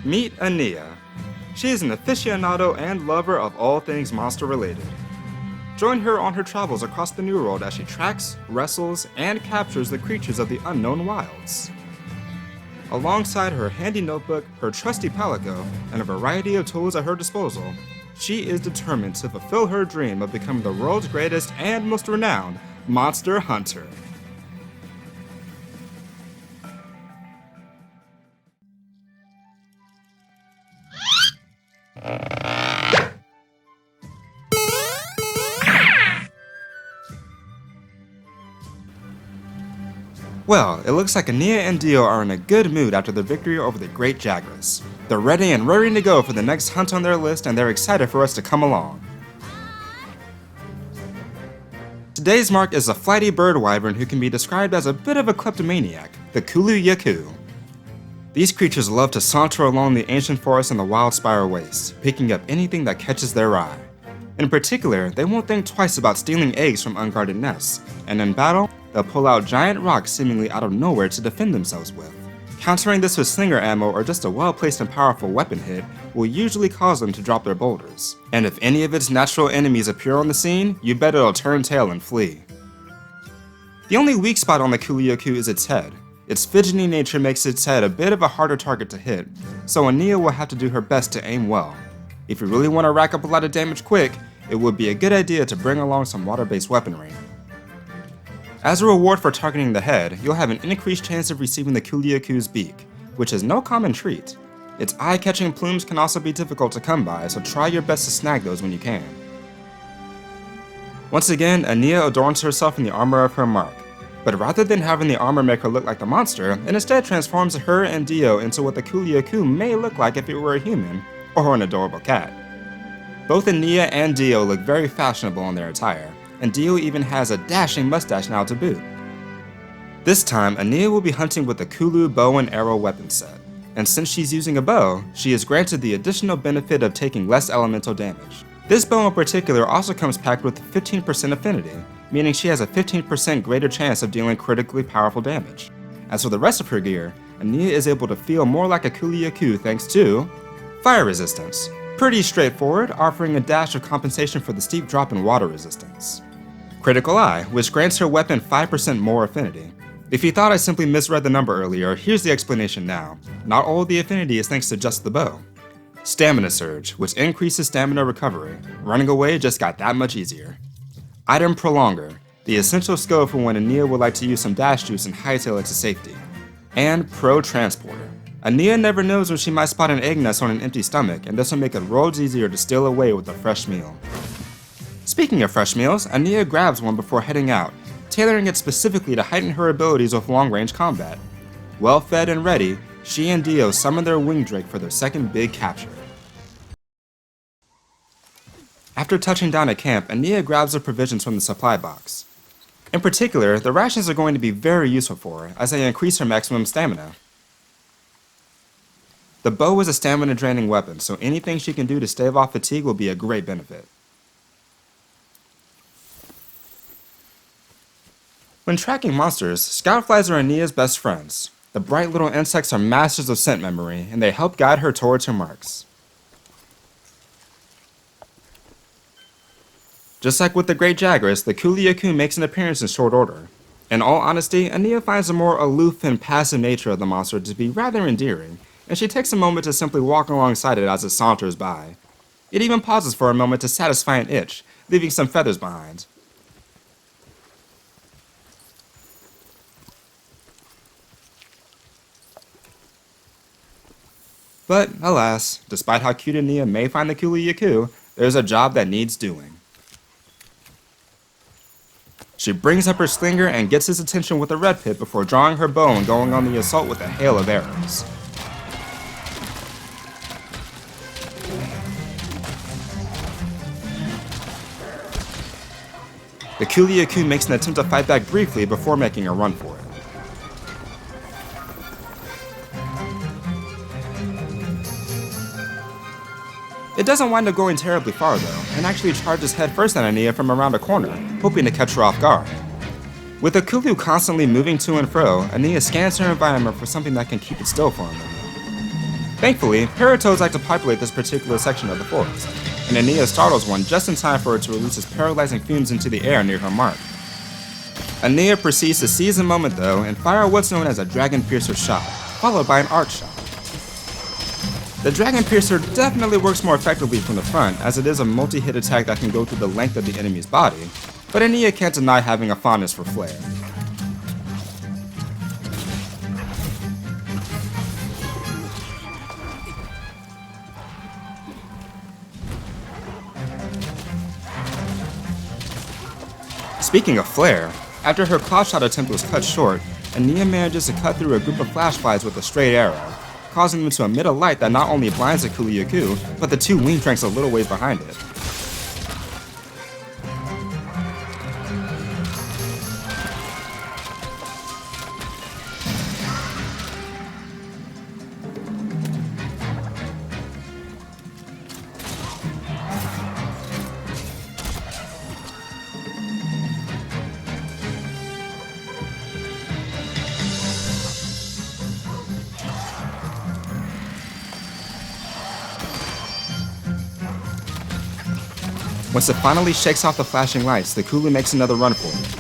Meet Ania. She is an aficionado and lover of all things monster-related. Join her on her travels across the New World as she tracks, wrestles, and captures the creatures of the unknown wilds. Alongside her handy notebook, her trusty palico, and a variety of tools at her disposal, she is determined to fulfill her dream of becoming the world's greatest and most renowned monster hunter. Well, it looks like Ania and Dio are in a good mood after their victory over the Great Jaguars. They're ready and raring to go for the next hunt on their list, and they're excited for us to come along. Today's mark is a flighty bird wyvern who can be described as a bit of a kleptomaniac, the Kulu-Ya-Ku. These creatures love to saunter along the ancient forest and the wild spiral wastes, picking up anything that catches their eye. In particular, they won't think twice about stealing eggs from unguarded nests, and in battle, they'll pull out giant rocks seemingly out of nowhere to defend themselves with. Countering this with slinger ammo or just a well-placed and powerful weapon hit will usually cause them to drop their boulders. And if any of its natural enemies appear on the scene, you bet it'll turn tail and flee. The only weak spot on the Kulu-Ya-Ku is its head. Its fidgety nature makes its head a bit of a harder target to hit, so Ania will have to do her best to aim well. If you really want to rack up a lot of damage quick, it would be a good idea to bring along some water-based weaponry. As a reward for targeting the head, you'll have an increased chance of receiving the Kulu-Ya-Ku's beak, which is no common treat. Its eye-catching plumes can also be difficult to come by, so try your best to snag those when you can. Once again, Ania adorns herself in the armor of her mark, but rather than having the armor make her look like the monster, it instead transforms her and Dio into what the Kulu-Ya-Ku may look like if it were a human, or an adorable cat. Both Ania and Dio look very fashionable in their attire, and Dio even has a dashing mustache now to boot. This time, Ania will be hunting with the Kulu bow and arrow weapon set, and since she's using a bow, she is granted the additional benefit of taking less elemental damage. This bow in particular also comes packed with 15% affinity, meaning she has a 15% greater chance of dealing critically powerful damage. As for the rest of her gear, Ania is able to feel more like a Kulu-Ya-Ku thanks to fire resistance. Pretty straightforward, offering a dash of compensation for the steep drop in water resistance. Critical Eye, which grants her weapon 5% more affinity. If you thought I simply misread the number earlier, here's the explanation now. Not all of the affinity is thanks to just the bow. Stamina Surge, which increases stamina recovery. Running away just got that much easier. Item Prolonger, the essential skill for when Ania would like to use some dash juice and hightail it to safety. And Pro Transporter. Ania never knows when she might spot an egg nest on an empty stomach, and this will make it worlds easier to steal away with a fresh meal. Speaking of fresh meals, Ania grabs one before heading out, tailoring it specifically to heighten her abilities with long-range combat. Well fed and ready, she and Dio summon their wing drake for their second big capture. After touching down at camp, Ania grabs the provisions from the supply box. In particular, the rations are going to be very useful for her, as they increase her maximum stamina. The bow is a stamina-draining weapon, so anything she can do to stave off fatigue will be a great benefit. When tracking monsters, scoutflies are Ania's best friends. The bright little insects are masters of scent memory, and they help guide her towards her marks. Just like with the Great Jaguars, the Kulu-Ya-Ku makes an appearance in short order. In all honesty, Ania finds the more aloof and passive nature of the monster to be rather endearing, and she takes a moment to simply walk alongside it as it saunters by. It even pauses for a moment to satisfy an itch, leaving some feathers behind. But, alas, despite how cute Ania may find the Kulu-Ya-Ku, there's a job that needs doing. She brings up her slinger and gets his attention with a red pip before drawing her bow and going on the assault with a hail of arrows. The Kulu-Ya-Ku makes an attempt to fight back briefly before making a run for it. It doesn't wind up going terribly far though, and actually charges headfirst at Ania from around a corner, hoping to catch her off guard. With the Kulu constantly moving to and fro, Ania scans her environment for something that can keep it still for a moment. Thankfully, paratoads like to populate this particular section of the forest, and Aania startles one just in time for her to release its paralyzing fumes into the air near her mark. Aania proceeds to seize the moment though and fire what's known as a Dragon Piercer shot, followed by an arc shot. The Dragon Piercer definitely works more effectively from the front, as it is a multi-hit attack that can go through the length of the enemy's body, but Aania can't deny having a fondness for flair. Speaking of flair, after her claw shot attempt was cut short, Aania manages to cut through a group of flash flies with a straight arrow, causing them to emit a light that not only blinds the Kulu-Ya-Ku, but the two wing tranks a little ways behind it. Once it finally shakes off the flashing lights, the Kulu makes another run for it.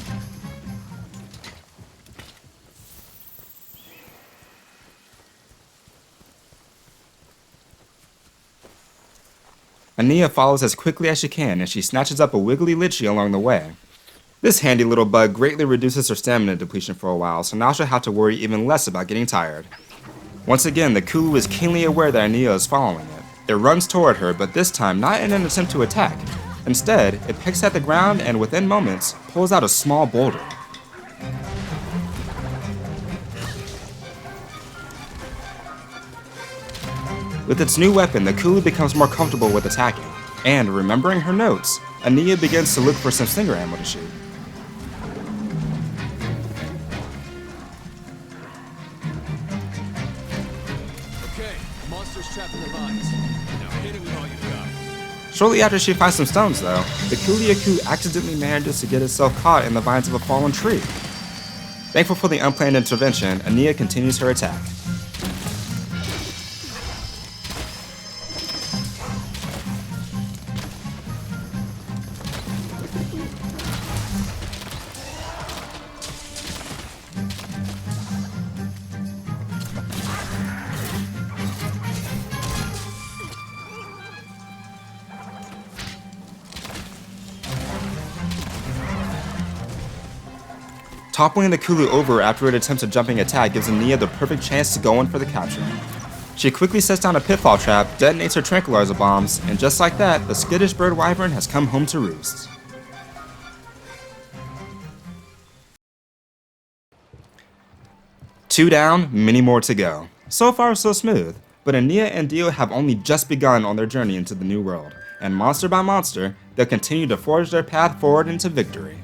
Aania follows as quickly as she can, and she snatches up a wiggly lychee along the way. This handy little bug greatly reduces her stamina depletion for a while, so now she'll have to worry even less about getting tired. Once again, the Kulu is keenly aware that Aania is following it. It runs toward her, but this time not in an attempt to attack. Instead, it picks at the ground and within moments, pulls out a small boulder. With its new weapon, the Kulu becomes more comfortable with attacking, and remembering her notes, Aania begins to look for some stinger ammo to shoot. Okay, monster's trapped in the vines. Now hit it with all you've got. Shortly after she finds some stones though, the Kulu-Ya-Ku accidentally manages to get itself caught in the vines of a fallen tree. Thankful for the unplanned intervention, Aania continues her attack. Toppling the Kulu over after it attempts a jumping attack gives Aania the perfect chance to go in for the capture. She quickly sets down a pitfall trap, detonates her tranquilizer bombs, and just like that, the skittish bird wyvern has come home to roost. Two down, many more to go. So far so smooth, but Aania and Dio have only just begun on their journey into the new world, and monster by monster, they'll continue to forge their path forward into victory.